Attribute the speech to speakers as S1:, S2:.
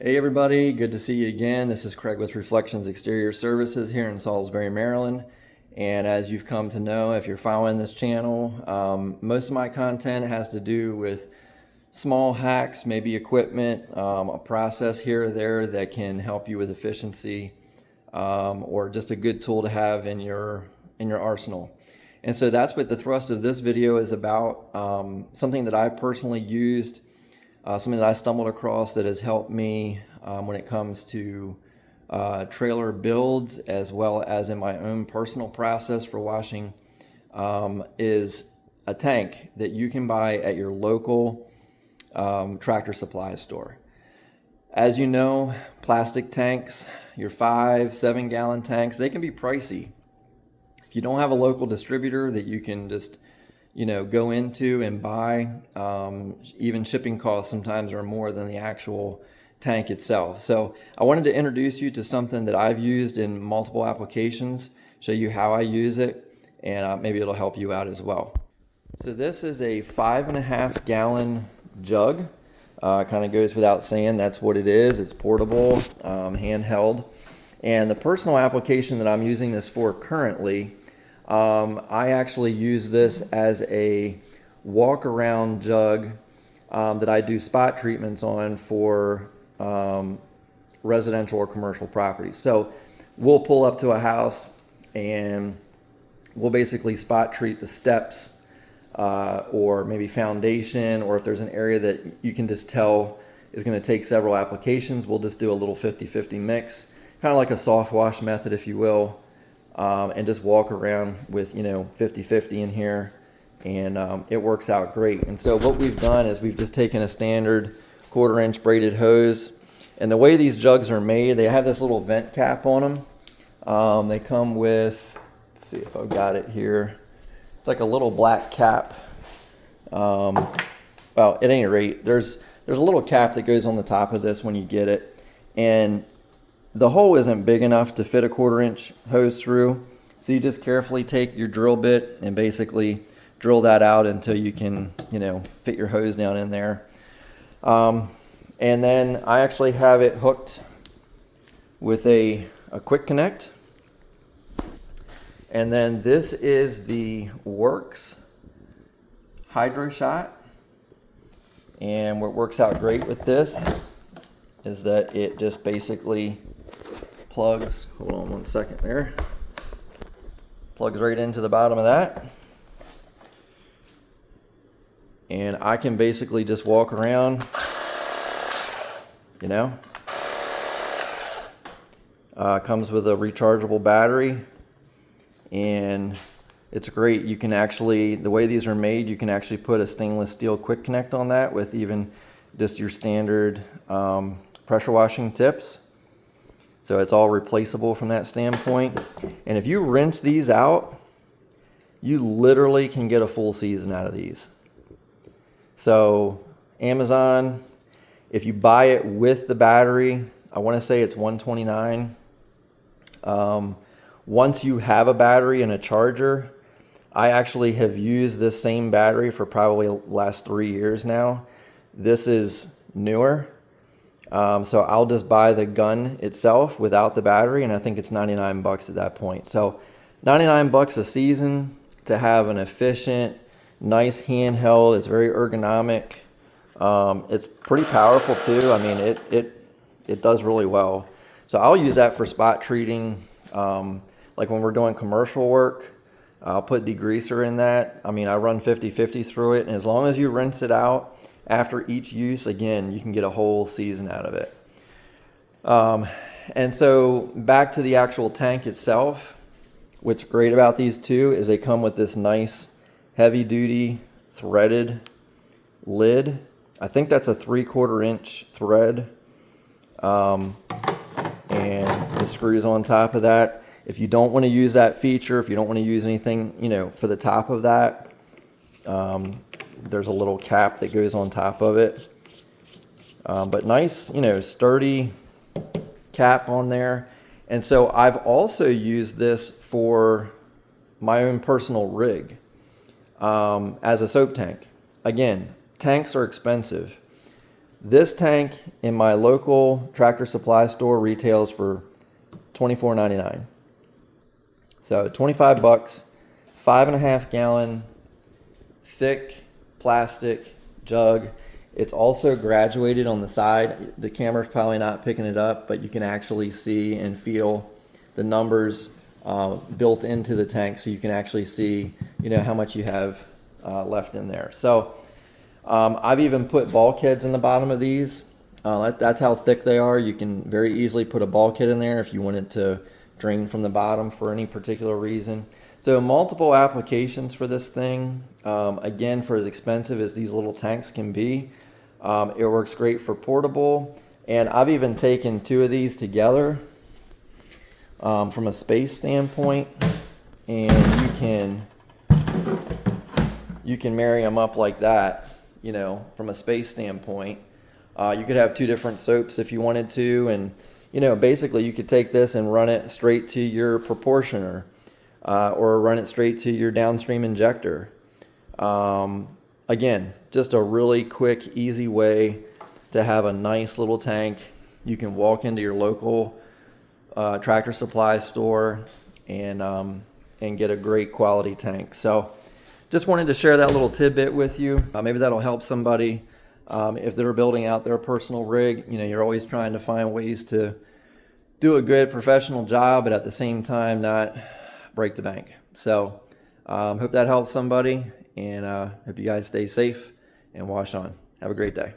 S1: Hey everybody, good to see you again. This is Craig with Reflections Exterior Services here in Salisbury, Maryland. And as you've come to know, if you're following this channel, most of my content has to do with small hacks, maybe equipment, a process here or there that can help you with efficiency, or just a good tool to have in your arsenal. And so that's what the thrust of this video is about. Something that I personally used, something that I stumbled across that has helped me when it comes to trailer builds, as well as in my own personal process for washing, is a tank that you can buy at your local tractor supply store. As you know, plastic tanks, your 5-7 gallon tanks, they can be pricey. If you don't have a local distributor that you can just go into and buy, even shipping costs sometimes are more than the actual tank itself. So I wanted to introduce you to something that I've used in multiple applications, show you how I use it, and maybe it'll help you out as well. So this is a 5.5 gallon jug. Kind of goes without saying, that's what it is. It's portable, handheld. And the personal application that I'm using this for currently, I actually use this as a walk around jug that I do spot treatments on for residential or commercial properties. So we'll pull up to a house and we'll basically spot treat the steps, or maybe foundation, or if there's an area that you can just tell is going to take several applications, we'll just do a little 50-50 mix, kind of like a soft wash method, if you will, and just walk around with 50-50 in here, and it works out great. And so what we've done is we've just taken a standard 1/4-inch braided hose, and the way these jugs are made, they have this little vent cap on them. They come with, let's see if I've got it here, it's like a little black cap. Well, at any rate, there's a little cap that goes on the top of this when you get it, and the hole isn't big enough to fit a 1/4-inch hose through, so you just carefully take your drill bit and basically drill that out until you can fit your hose down in there. And then I actually have it hooked with a quick connect. And then this is the Worx Hydro Shot. And what works out great with this is that it just basically plugs, hold on one second there, plugs right into the bottom of that. And I can basically just walk around, comes with a rechargeable battery, and it's great. You can actually, the way these are made, you can actually put a stainless steel quick connect on that with even just your standard pressure washing tips. So it's all replaceable from that standpoint. And if you rinse these out, you literally can get a full season out of these. So Amazon, if you buy it with the battery, I want to say it's $129. Once you have a battery and a charger, I actually have used this same battery for probably the last 3 years now. This is newer. So I'll just buy the gun itself without the battery, and I think it's 99 bucks at that point. So 99 bucks a season to have an efficient, nice handheld. It's very ergonomic. It's pretty powerful too. I mean, it does really well. So I'll use that for spot treating. Like when we're doing commercial work, I'll put degreaser in that. I mean, I run 50-50 through it, and as long as you rinse it out after each use, again, you can get a whole season out of it. And so back to the actual tank itself. What's great about these two is they come with this nice heavy duty threaded lid. I think that's a 3/4-inch thread. And the screws on top of that. If you don't want to use that feature, if you don't want to use anything, for the top of that, there's a little cap that goes on top of it. But nice, sturdy cap on there. And so I've also used this for my own personal rig as a soap tank. Again, tanks are expensive. This tank in my local Tractor Supply store retails for $24.99. So 25 bucks, 5.5 gallon, thick plastic jug. It's also graduated on the side. The camera's probably not picking it up, but you can actually see and feel the numbers built into the tank, so you can actually see, you know, how much you have left in there. So I've even put bulkheads in the bottom of these. That's how thick they are. You can very easily put a bulkhead in there if you wanted to drain from the bottom for any particular reason. So multiple applications for this thing. Again, for as expensive as these little tanks can be, it works great for portable. And I've even taken two of these together from a space standpoint, and you can marry them up like that, you know, from a space standpoint. You could have two different soaps if you wanted to, and you know, basically you could take this and run it straight to your proportioner, or run it straight to your downstream injector. Again, just a really quick, easy way to have a nice little tank. You can walk into your local Tractor Supply store and get a great quality tank. So just wanted to share that little tidbit with you. Maybe that'll help somebody if they're building out their personal rig. You know, you're always trying to find ways to do a good professional job, but at the same time not break the bank. So hope that helps somebody, and hope you guys stay safe and wash on. Have a great day.